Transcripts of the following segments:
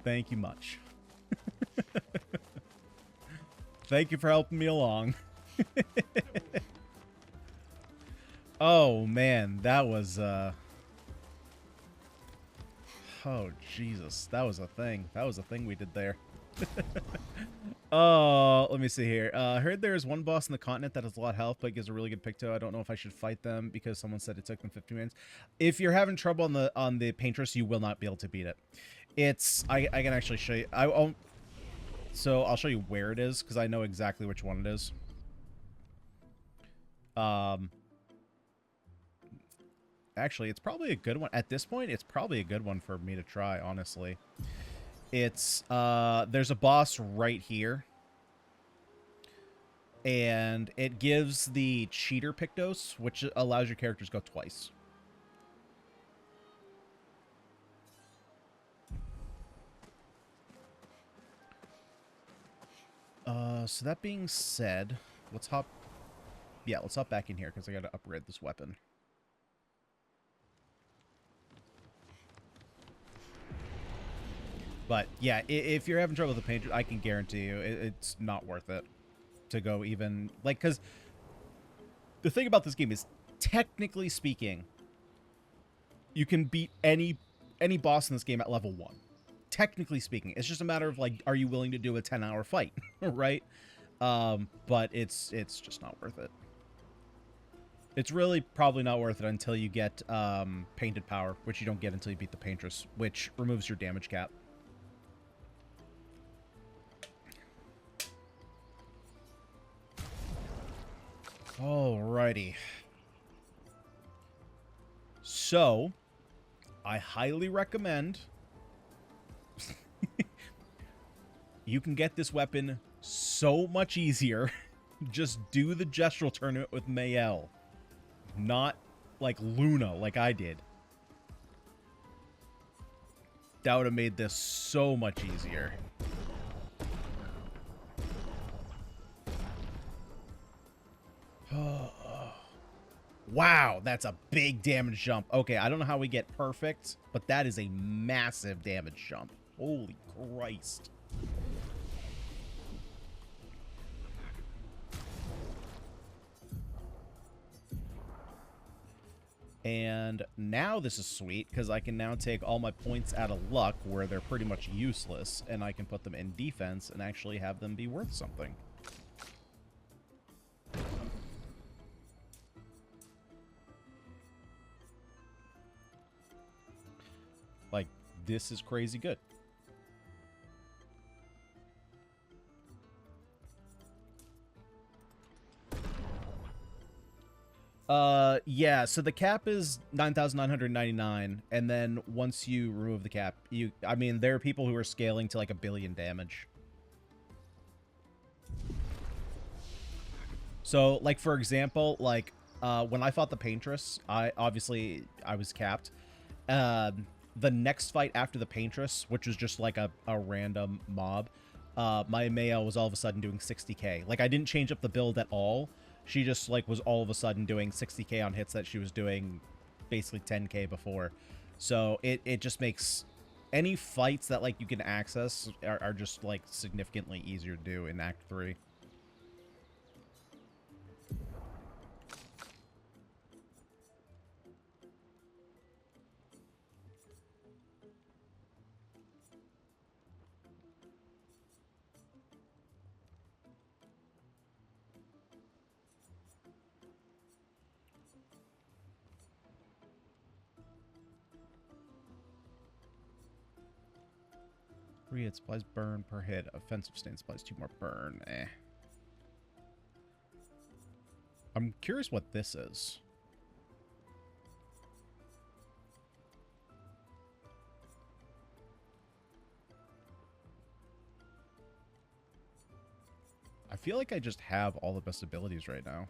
Thank you much. Thank you for helping me along. Oh, man. That was, oh, Jesus. That was a thing. That was a thing we did there. Oh, let me see here. I heard there's one boss in the continent that has a lot of health, but gives a really good picto. I don't know if I should fight them because someone said it took them 15 minutes. If you're having trouble on the paintress, you will not be able to beat it. It's I can actually show you. So I'll show you where it is because I know exactly which one it is. Actually, it's probably a good one at this point. It's probably a good one for me to try, honestly. It's, there's a boss right here. And it gives the cheater pictos, which allows your characters to go twice. So that being said, let's hop... Yeah, let's hop back in here, because I gotta upgrade this weapon. But, yeah, if you're having trouble with the paint, I can guarantee you it's not worth it to go even... Like, because the thing about this game is, technically speaking, you can beat any boss in this game at level 1. Technically speaking. It's just a matter of, like, are you willing to do a 10-hour fight, right? But it's just not worth it. It's really probably not worth it until you get painted power, which you don't get until you beat the paintress, which removes your damage cap. Alrighty. So, I highly recommend you can get this weapon so much easier. Just do the gestural tournament with Mayel. Not like Luna, like I did. That would have made this so much easier. Wow, that's a big damage jump. Okay, I don't know how we get perfect, but that is a massive damage jump. Holy Christ. And now this is sweet, because I can now take all my points out of luck, where they're pretty much useless, and I can put them in defense and actually have them be worth something. Like, this is crazy good. Yeah, so the cap is 9,999, and then once you remove the cap, I mean, there are people who are scaling to like 1 billion damage. So, like, for example, like, when I fought the paintress, I was capped. The next fight after the paintress, which was just like a random mob, my Mayo was all of a sudden doing 60k. Like, I didn't change up the build at all. She just, like, was all of a sudden doing 60k on hits that she was doing basically 10k before. So it just makes any fights that, like, you can access are just, like, significantly easier to do in Act 3. It supplies burn per hit. Offensive stance supplies 2 more burn. Eh. I'm curious what this is. I feel like I just have all the best abilities right now.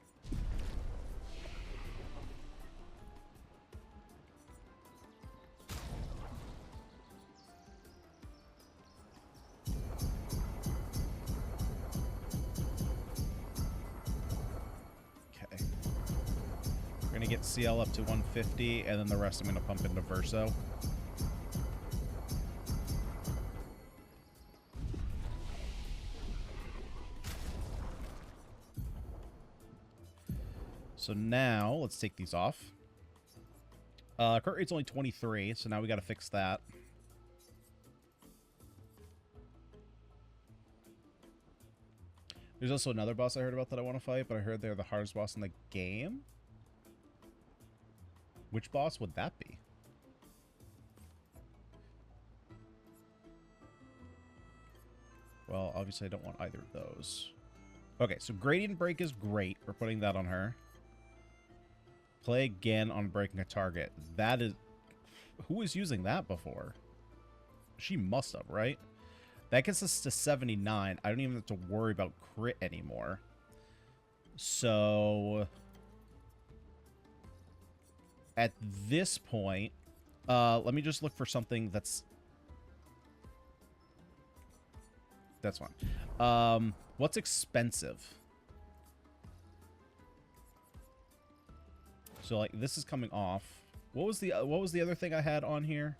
Get CL up to 150, and then the rest I'm going to pump into Verso. So now, let's take these off. Crit rate's only 23, so now we gotta fix that. There's also another boss I heard about that I want to fight, but I heard they're the hardest boss in the game. Which boss would that be? Well, obviously I don't want either of those. Okay, so Gradient Break is great. We're putting that on her. Play again on breaking a target. That is... Who was using that before? She must have, right? That gets us to 79. I don't even have to worry about crit anymore. So... At this point... let me just look for something that's... That's fine. What's expensive? So, like, this is coming off. What was the other thing I had on here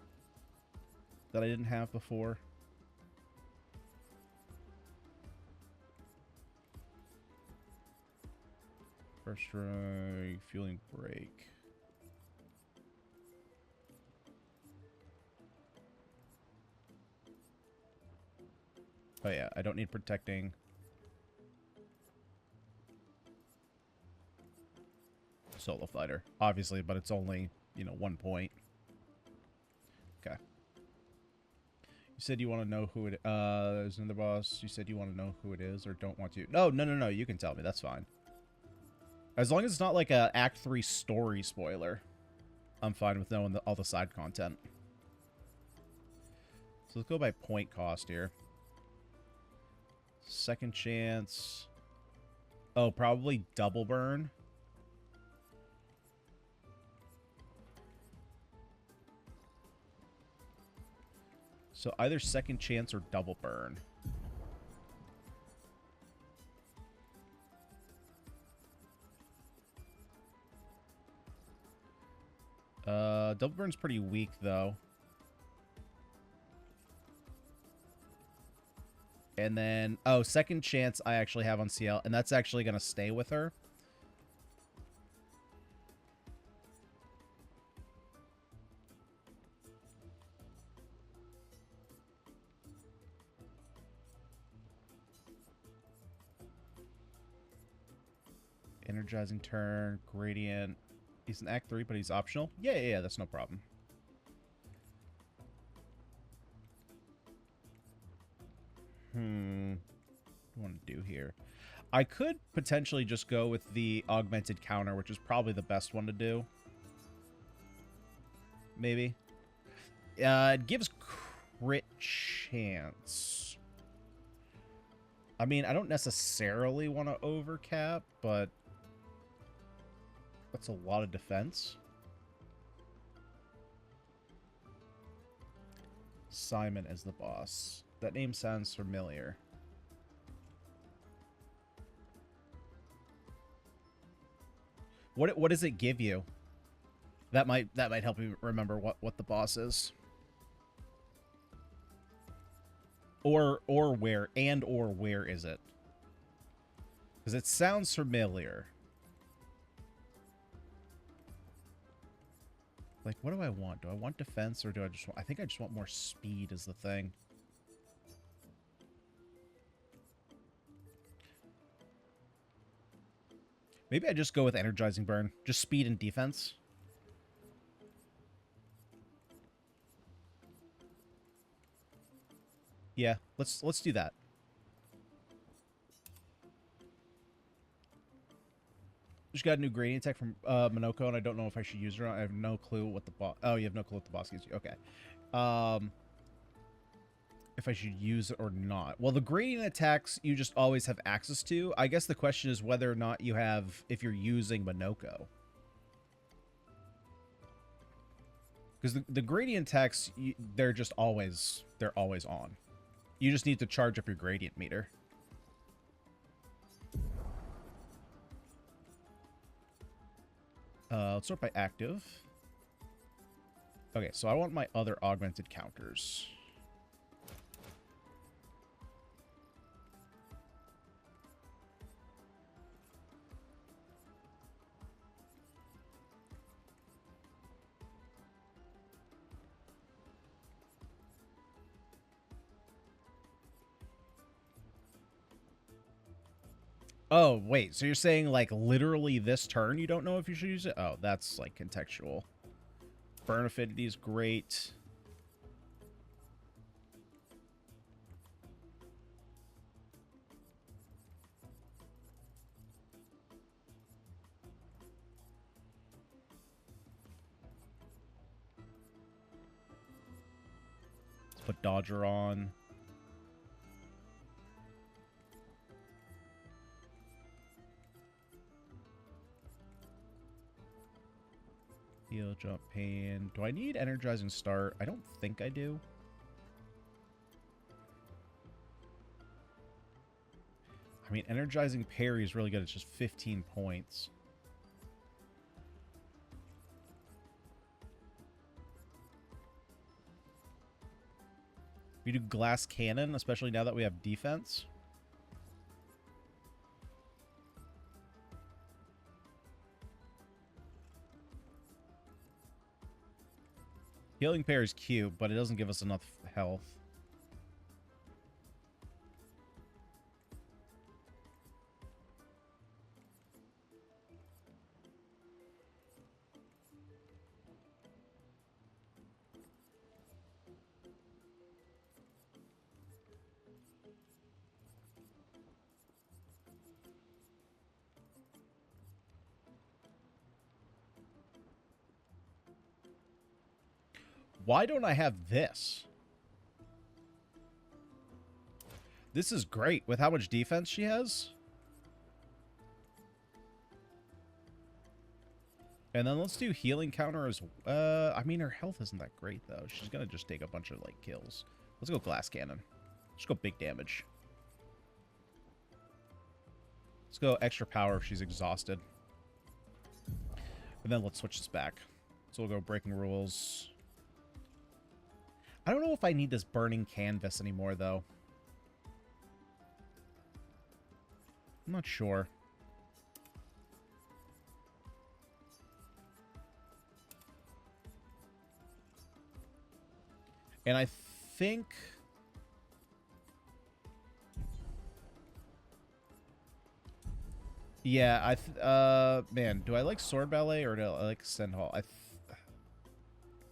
that I didn't have before? First strike, fueling break. Oh yeah, I don't need protecting. Solo fighter, obviously, but it's only, you know, 1 point. Okay. You said you want to know who it... there's another boss. You said you want to know who it is or don't want to. No, no, no, no. You can tell me. That's fine. As long as it's not like a Act 3 story spoiler, I'm fine with knowing all the side content. So let's go by point cost here. Second chance. Oh, probably double burn. So either second chance or double burn. Double burn's pretty weak, though. And then, oh, second chance I actually have on CL, and that's actually going to stay with her. Energizing turn, gradient. He's in Act 3, but he's optional. Yeah, that's no problem. What do I want to do here? I could potentially just go with the augmented counter, which is probably the best one to do. Maybe. It gives crit chance. I mean, I don't necessarily want to overcap, but that's a lot of defense. Simon as the boss. That name sounds familiar. What does it give you? That might help you remember what the boss is. Or where where is it? Because it sounds familiar. Like, what do I want? Do I want defense or do I just want... I think I just want more speed is the thing. Maybe I just go with energizing burn. Just speed and defense. Yeah, let's do that. Just got a new gradient attack from Minoko, and I don't know if I should use her. I have no clue what the boss... Oh, you have no clue what the boss gives you. Okay. If I should use it or not. Well, the gradient attacks you just always have access to. I guess the question is whether or not you have... If you're using Minoko. Because the gradient attacks, they're just always... They're always on. You just need to charge up your gradient meter. Let's sort by active. Okay, so I want my other augmented counters. Oh, wait. So you're saying, like, literally this turn you don't know if you should use it? Oh, that's, like, contextual. Burn Affinity is great. Let's put Dodger on. Heal, jump, pain. Do I need Energizing Start? I don't think I do. I mean, Energizing Parry is really good. It's just 15 points. We do Glass Cannon, especially now that we have defense. Healing Parry is cute, but it doesn't give us enough health. Why don't I have this? This is great with how much defense she has. And then let's do healing counter as I mean, her health isn't that great, though. She's going to just take a bunch of, like, kills. Let's go Glass Cannon. Let's go big damage. Let's go extra power if she's exhausted. And then let's switch this back. So we'll go Breaking Rules. I don't know if I need this Burning Canvas anymore, though. I'm not sure. And I think... Yeah, man, do I like Sword Ballet or do I like Send Hall?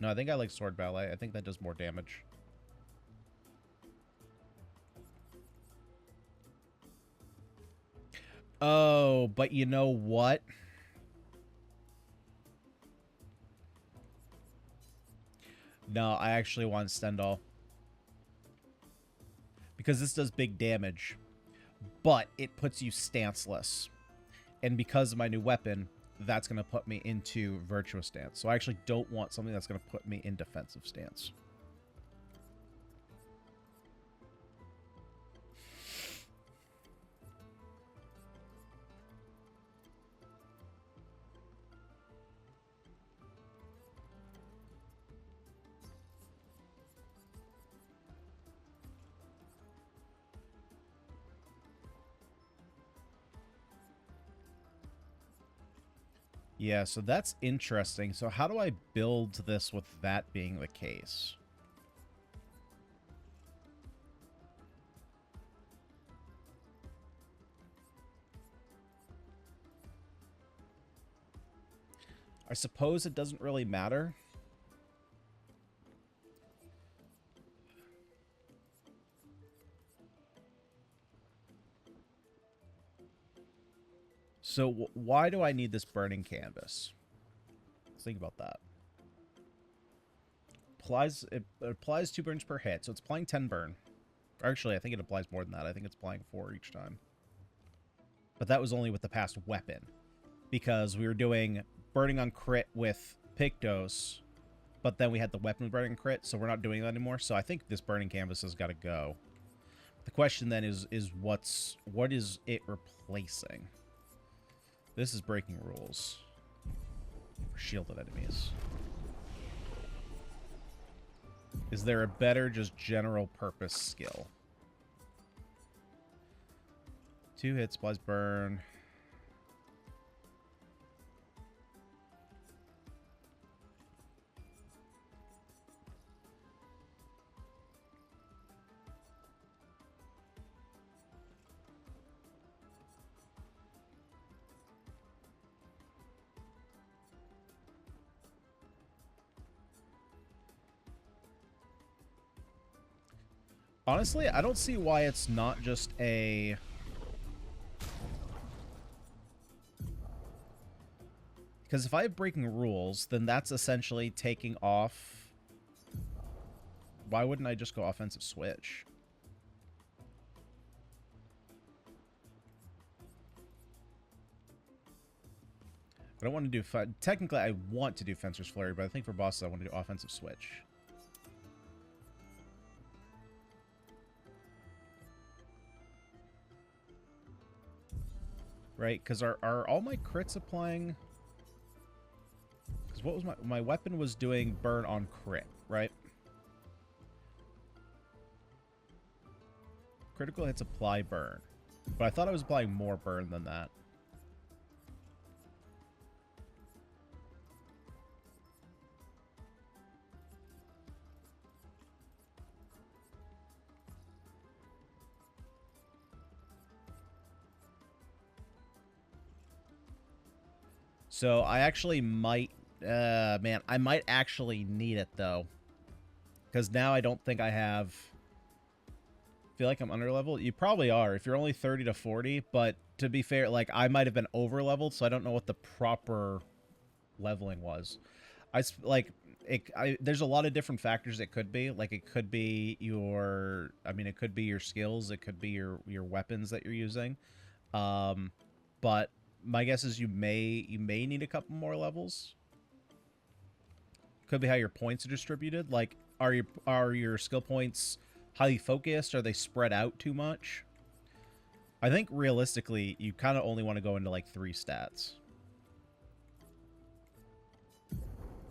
No, I think I like Sword Ballet. I think that does more damage. Oh, but you know what? No, I actually want Stendhal. Because this does big damage. But it puts you stanceless. And because of my new weapon, that's going to put me into virtuous stance. So I actually don't want something that's going to put me in defensive stance. Yeah, so that's interesting. So how do I build this with that being the case? I suppose it doesn't really matter. So why do I need this burning canvas? Let's think about that. It applies 2 burns per hit, so it's applying 10 burn. Actually, I think it applies more than that. I think it's applying 4 each time. But that was only with the past weapon. Because we were doing burning on crit with Pictos, but then we had the weapon burning crit, so we're not doing that anymore. So I think this burning canvas has got to go. The question then is what is it replacing? This is breaking rules for shielded enemies. Is there a better, just general purpose skill? 2 hits, applies burn. Honestly, I don't see why it's not just a... Because if I have breaking rules, then that's essentially taking off... Why wouldn't I just go offensive switch? I don't want to do... Technically, I want to do Fencer's Flurry, but I think for bosses, I want to do offensive switch. Right? Because are all my crits applying... Because what was my weapon was doing burn on crit, right? Critical hits apply burn. But I thought I was applying more burn than that. So I actually might... man, I might actually need it, though. Because now I don't think I have... Feel like I'm under leveled? You probably are if you're only 30 to 40, but to be fair, like, I might have been over leveled, so I don't know what the proper leveling was. There's a lot of different factors it could be. Like, it could be your... I mean, it could be your skills. It could be your weapons that you're using. But my guess is you may need a couple more levels. Could be how your points are distributed. Like, are your skill points highly focused? Are they spread out too much? I think realistically, you kind of only want to go into like 3 stats.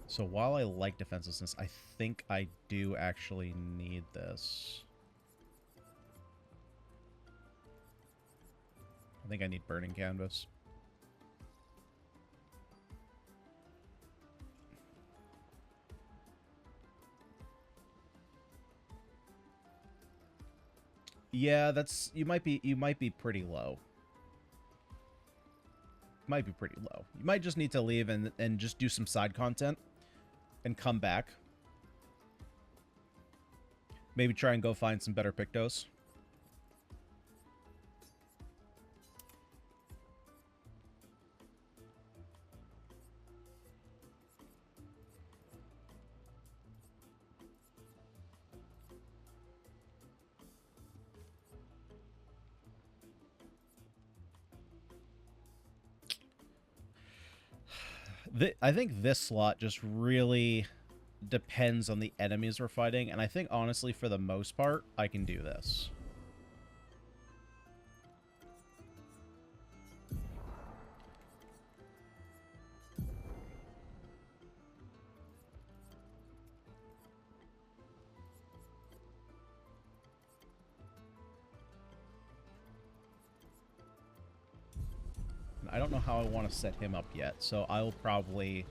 So while I like defenselessness, I think I do actually need this. I think I need burning canvas. Yeah, that's you might be pretty low. Might be pretty low. You might just need to leave and just do some side content and come back. Maybe try and go find some better Pictos. I think this slot just really depends on the enemies we're fighting, and I think, honestly, for the most part, I can do this. I don't know how I want to set him up yet, so I'll probably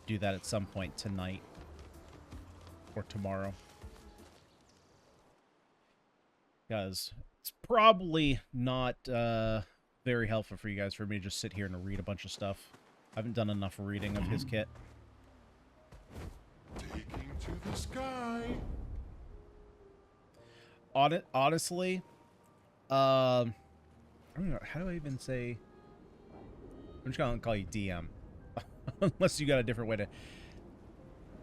do that at some point tonight or tomorrow. Because it's probably not very helpful for you guys for me to just sit here and read a bunch of stuff. I haven't done enough reading of his kit. Taking to the sky. Honestly, I don't know, how do I even say... I'm just going to call you DM. Unless you got a different way to...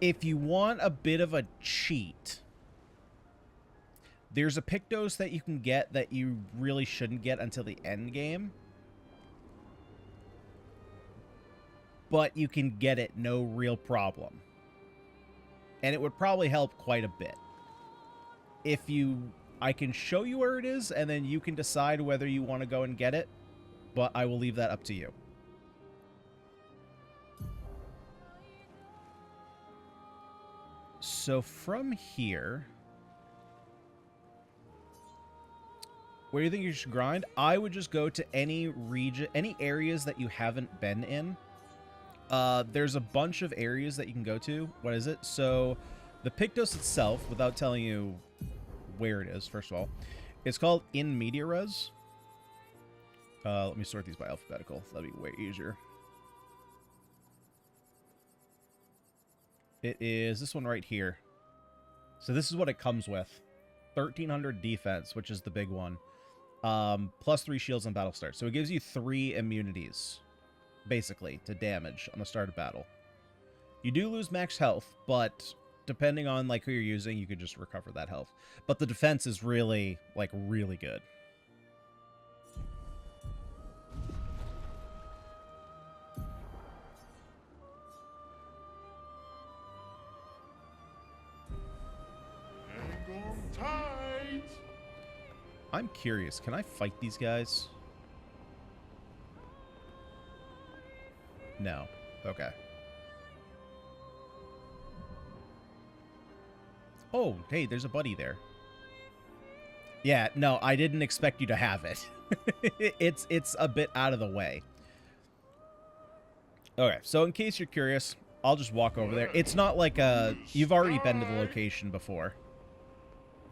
If you want a bit of a cheat, there's a Pictos that you can get that you really shouldn't get until the end game. But you can get it no real problem. And it would probably help quite a bit. If you... I can show you where it is, and then you can decide whether you want to go and get it. But I will leave that up to you. So from here... Where do you think you should grind? I would just go to any region, any areas that you haven't been in. There's a bunch of areas that you can go to. What is it? So the Pictos itself, without telling you where it is, first of all, it's called In Media Res. Let me sort these by alphabetical. That'd be way easier. It is this one right here. So this is what it comes with. 1300 defense, which is the big one. Plus 3 shields on battle start. So it gives you 3 immunities, basically, to damage on the start of battle. You do lose max health, but depending on like who you're using, you could just recover that health. But the defense is really, like, really good. Hang on tight. I'm curious, can I fight these guys? No. Okay. Oh, hey, there's a buddy there. Yeah, no, I didn't expect you to have it. It's a bit out of the way. Okay, so in case you're curious, I'll just walk over there. It's not like a... You've already been to the location before.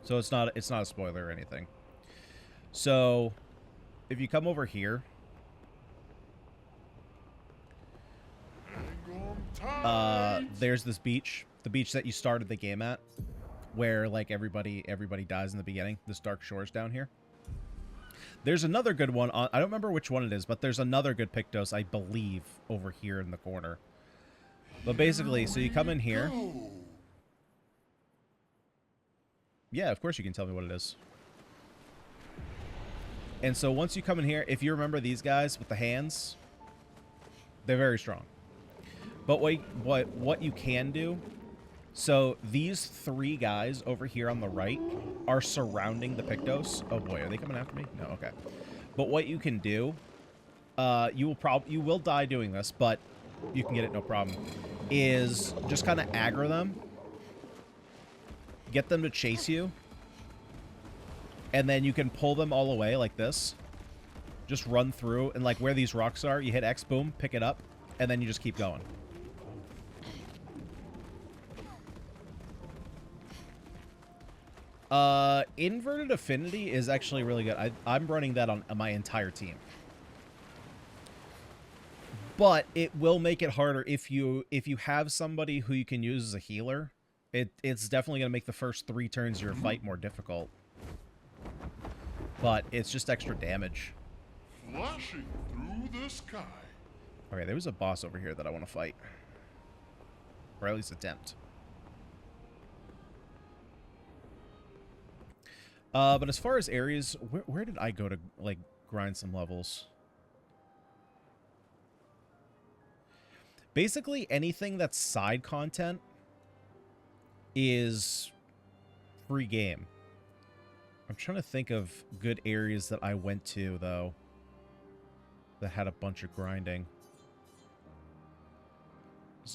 So it's not a spoiler or anything. So, if you come over here... there's this beach. The beach that you started the game at. Where, like, everybody dies in the beginning. This Dark Shores down here. There's another good one. I don't remember which one it is, but there's another good Pictos, I believe, over here in the corner. But basically, so you come in here. Yeah, of course you can tell me what it is. And so once you come in here, if you remember these guys with the hands, they're very strong. But what you can do... So, these 3 guys over here on the right are surrounding the Pictos. Oh boy, are they coming after me? No, okay. But what you can do, you will die doing this, but you can get it no problem, is just kind of aggro them, get them to chase you, and then you can pull them all away like this. Just run through, and like where these rocks are, you hit X, boom, pick it up, and then you just keep going. Inverted Affinity is actually really good. I'm running that on my entire team. But it will make it harder if you have somebody who you can use as a healer. It's definitely going to make the first 3 turns of your fight more difficult. But it's just extra damage. Flashing through the sky. Okay, there was a boss over here that I want to fight. Or at least attempt. But as far as areas, where did I go to, like, grind some levels? Basically, anything that's side content is free game. I'm trying to think of good areas that I went to, though, that had a bunch of grinding.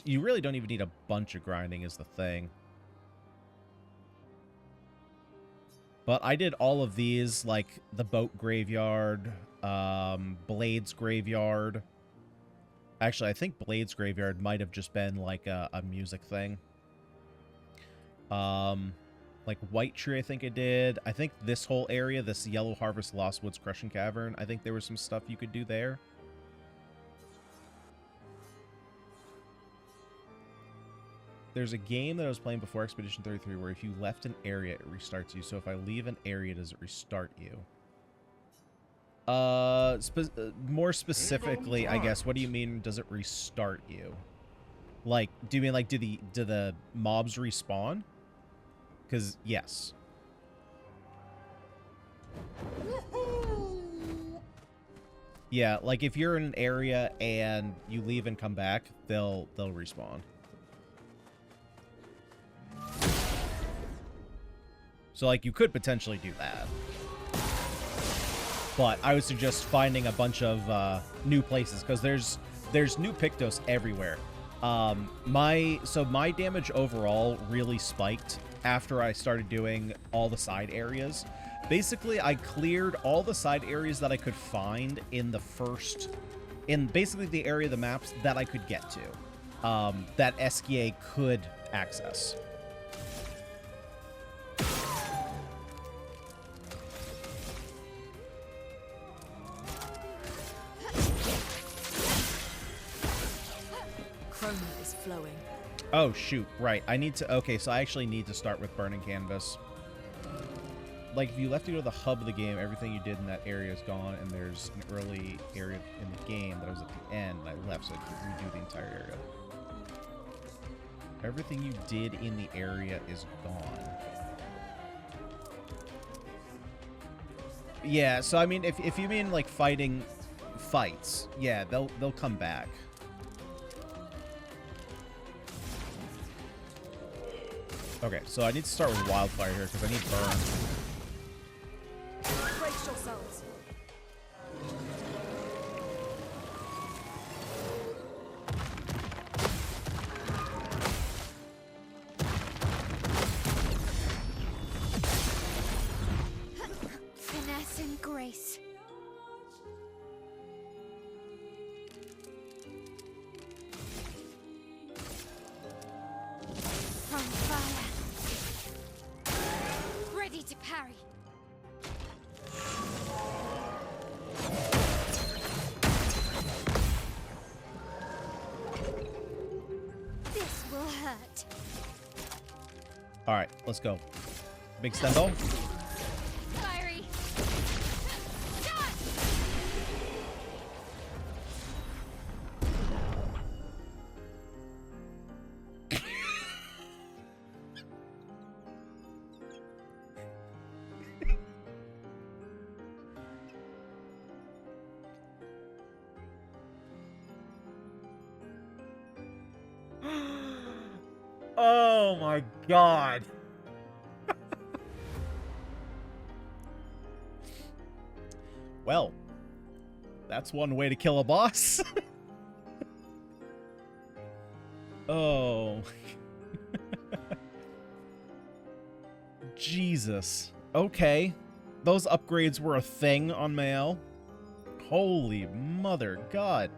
You really don't even need a bunch of grinding is the thing. But I did all of these, like the Boat Graveyard, Blades Graveyard. Actually, I think Blades Graveyard might have just been like a music thing. Like White Tree, I think I did. I think this whole area, this Yellow Harvest, Lost Woods, Crushing Cavern, I think there was some stuff you could do there. There's a game that I was playing before Expedition 33 where if you left an area, it restarts you. So if I leave an area, does it restart you? More specifically, I guess, what do you mean, does it restart you? Like, do you mean, like, do the mobs respawn? Because, yes. Yeah, like, if you're in an area and you leave and come back, they'll respawn. So, like, you could potentially do that. But I would suggest finding a bunch of new places, because there's new Pictos everywhere. My damage overall really spiked after I started doing all the side areas. Basically, I cleared all the side areas that I could find in basically the area of the maps that I could get to, that SKA could access. Is flowing. Oh, shoot. Right. I need to... Okay, so I actually need to start with Burning Canvas. like, if you left to go to the hub of the game, everything you did in that area is gone, and there's an early area in the game that was at the end, and I left, so I could redo the entire area. Everything you did in the area is gone. Yeah, so I mean, if you mean like fighting fights, yeah, they'll come back. Okay, so I need to start with wildfire here because I need burn. Brace yourselves. Finesse and grace. From fire. Ready to parry. This will hurt. All right, let's go. Big Stendhal. Fiery. Done. Oh my god. Well, that's one way to kill a boss. Oh. Jesus. Okay. Those upgrades were a thing on Mael. Holy mother god.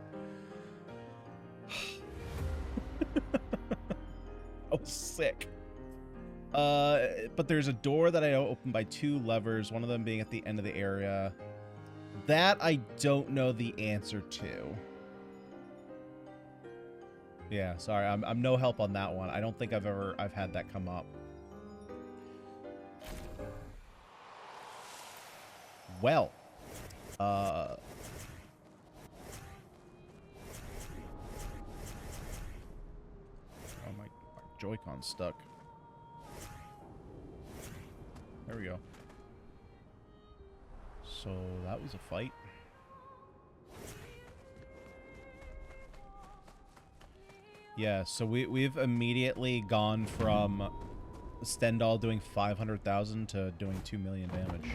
Oh, sick. But there's a door that I open by 2 levers, one of them being at the end of the area. That I don't know the answer to. Yeah, sorry, I'm no help on that one. I don't think I've had that come up. Well, oh my Joy-Con's stuck. There we go. So that was a fight. Yeah, so we've immediately gone from Stendhal doing 500,000 to doing 2 million damage.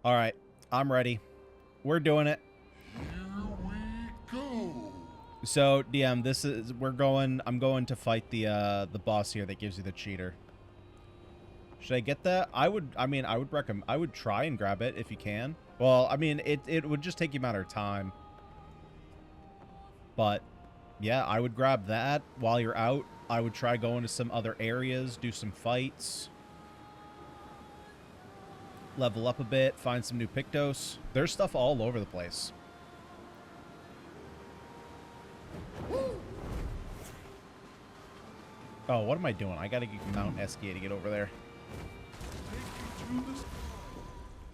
All right, I'm ready. We're doing it. Here we go. So DM, I'm going to fight the boss here that gives you the cheater. Should I get that? I would recommend, I would try and grab it if you can. Well, I mean, it would just take you a matter of time. But yeah, I would grab that while you're out. I would try going to some other areas, do some fights. Level up a bit, find some new Pictos. There's stuff all over the place. Oh, what am I doing? I gotta mount Eskia to get over there.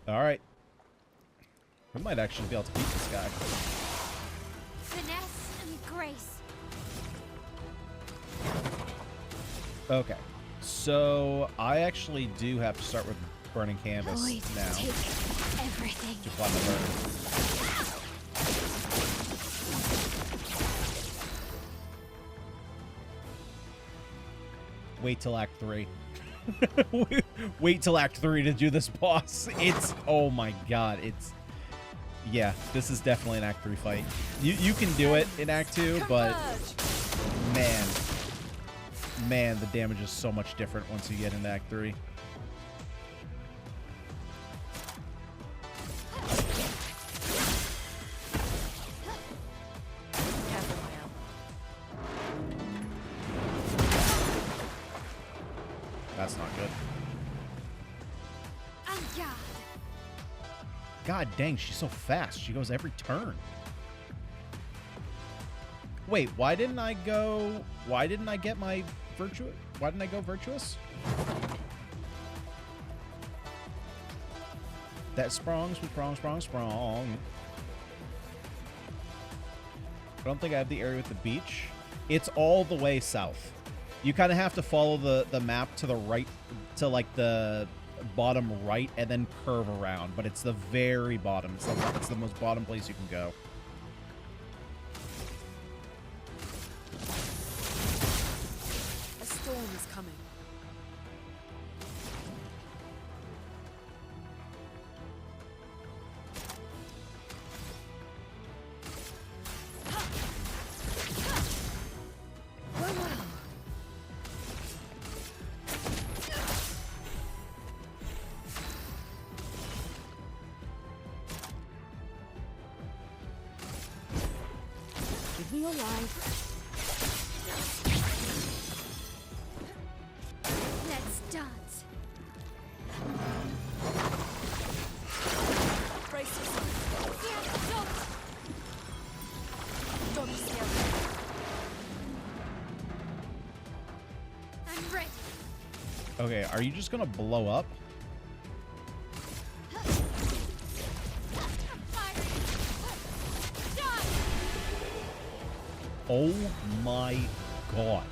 Alright. We might actually be able to beat this guy. Finesse and grace. Okay. So, I actually do have to start with burning canvas Void now. take everything. To apply my burn. Wait till Act 3. Wait till Act 3 to do this boss. It's... Oh my god. It's... Yeah, this is definitely an Act 3 fight. You can do it in Act 2, but... Man, the damage is so much different once you get into Act 3. That's not good. God dang, she's so fast. She goes every turn. Wait, why didn't I get my virtuous? Why didn't I go virtuous? That sprung. I don't think I have the area with the beach. It's all the way south. You kind of have to follow the map to the right, to like the bottom right, and then curve around. But it's the very bottom. It's the most bottom place you can go. A storm is coming. Keep me alive. Let's dance. Brace yourself. Yeah, don't. Don't scare me. I'm ready. Okay, are you just gonna blow up? Oh my god.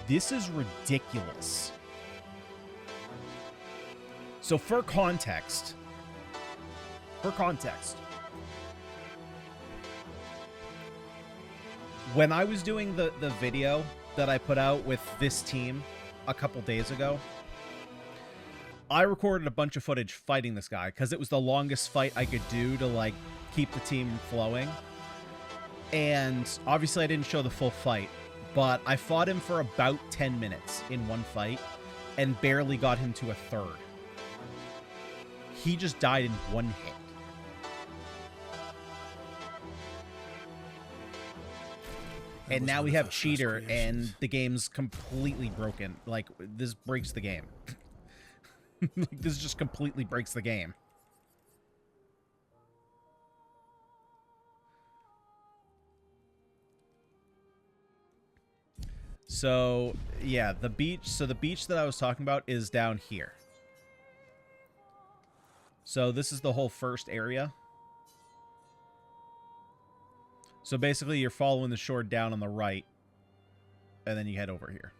This is ridiculous. So for context, when I was doing the video that I put out with this team a couple days ago, I recorded a bunch of footage fighting this guy because it was the longest fight I could do to like keep the team flowing. And obviously I didn't show the full fight, but I fought him for about 10 minutes in one fight and barely got him to a third. He just died in one hit. And now we have Cheater, and the game's completely broken. Like, this breaks the game. Like, this just completely breaks the game. So, yeah, the beach. So the beach that I was talking about is down here. So this is the whole first area. So basically, you're following the shore down on the right, and then you head over here.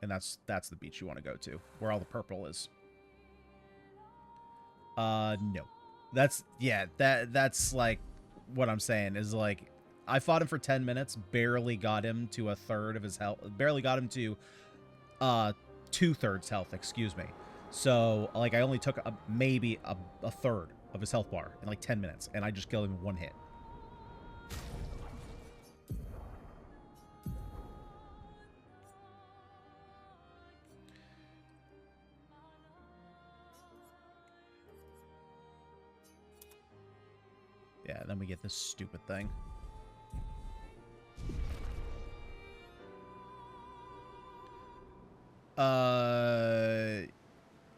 And that's the beach you want to go to, where all the purple is. No. That's like what I'm saying is like I fought him for 10 minutes, barely got him to a third of his health, barely got him to 2/3 health, excuse me. So like I only took maybe a third of his health bar in like 10 minutes, and I just killed him in one hit. Yeah, then we get this stupid thing.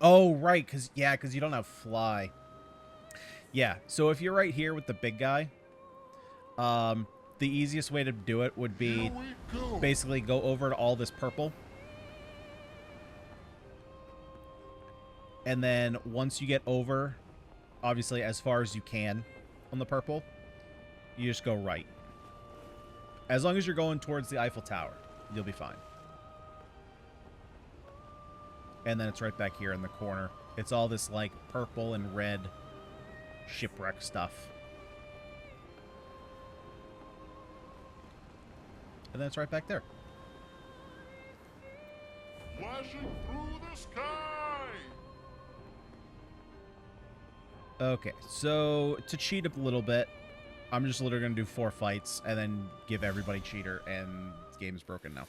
Oh, right, because you don't have fly. Yeah, so if you're right here with the big guy, the easiest way to do it would be basically go over to all this purple. And then once you get over, obviously as far as you can on the purple, you just go right. As long as you're going towards the Eiffel Tower, you'll be fine. And then it's right back here in the corner. It's all this like purple and red shipwreck stuff. And then it's right back there. Flashing through the sky! Okay, so to cheat a little bit, I'm just literally going to do 4 fights and then give everybody Cheater, and the game is broken now.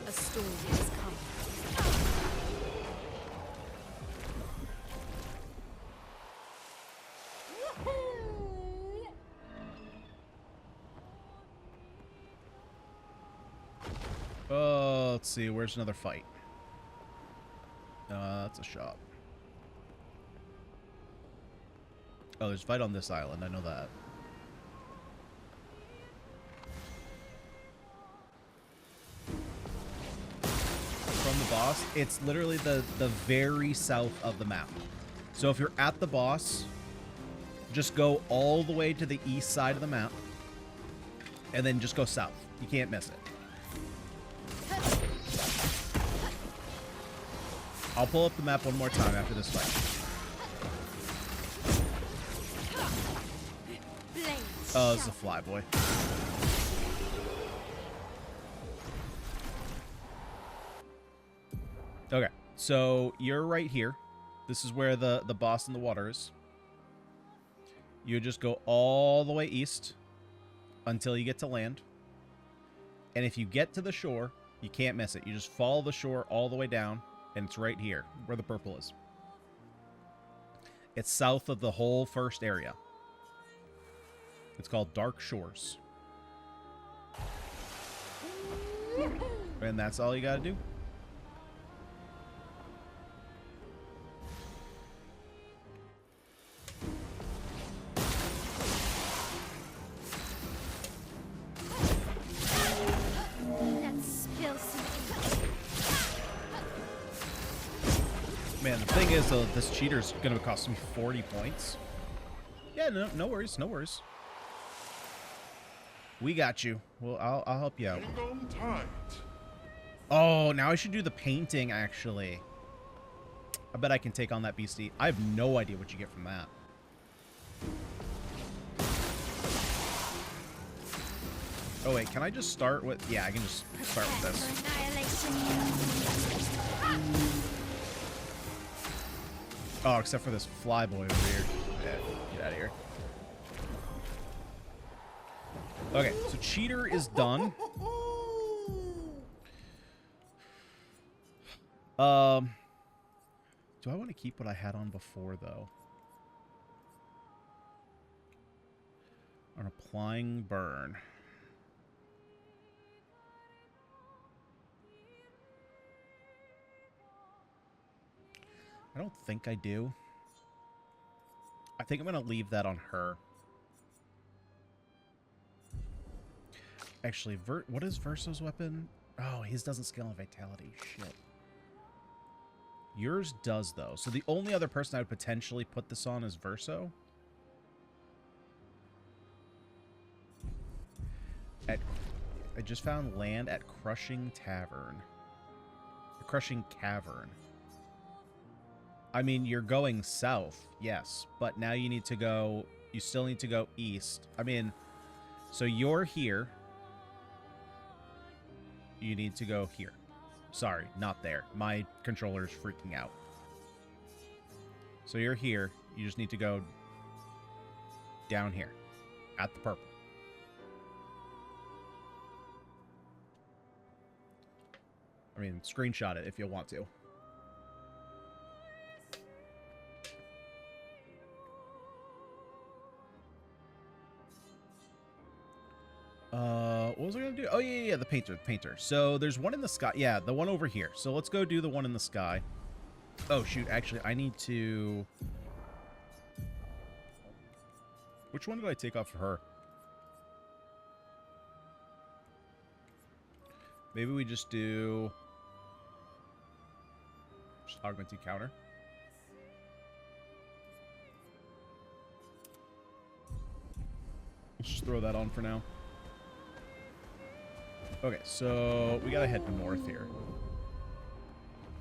A storm is coming. Oh, let's see. Where's another fight? That's a shop. Oh, there's a fight on this island. I know that. From the boss, it's literally the very south of the map. So if you're at the boss, just go all the way to the east side of the map, and then just go south. You can't miss it. I'll pull up the map one more time after this fight. Oh, it's a flyboy. Okay, so you're right here. This is where the boss in the water is. You just go all the way east until you get to land. And if you get to the shore, you can't miss it. You just follow the shore all the way down, and it's right here where the purple is. It's south of the whole first area. It's called Dark Shores. And that's all you gotta do. Man, the thing is, though, this cheater's gonna cost me 40 points. Yeah, no worries, no worries. We got you. Well, I'll help you out. Hang on tight. Oh, now I should do the painting, actually. I bet I can take on that beastie. I have no idea what you get from that. Oh, wait, can I just start with... Yeah, I can just start with this. Oh, except for this flyboy over here. Yeah, get out of here. Okay, so cheater is done. Do I want to keep what I had on before, though? On applying burn. I don't think I do. I think I'm going to leave that on her. Actually, what is Verso's weapon? Oh, his doesn't scale on vitality. Shit. Yours does, though. So the only other person I would potentially put this on is Verso. I just found land at Crushing Tavern. Crushing Cavern. I mean, you're going south, yes, but now you need to go... You still need to go east. I mean, so you're here. You need to go here. Sorry, not there. My controller's freaking out. So you're here. You just need to go down here at the purple. I mean, screenshot it if you want to. What was I gonna do? Oh, yeah, the painter. So there's one in the sky. Yeah, the one over here. So let's go do the one in the sky. Oh, shoot. Actually, I need to... Which one did I take off for her? Maybe we just do... Just augmented counter. Let's just throw that on for now. Okay, so we gotta head north here.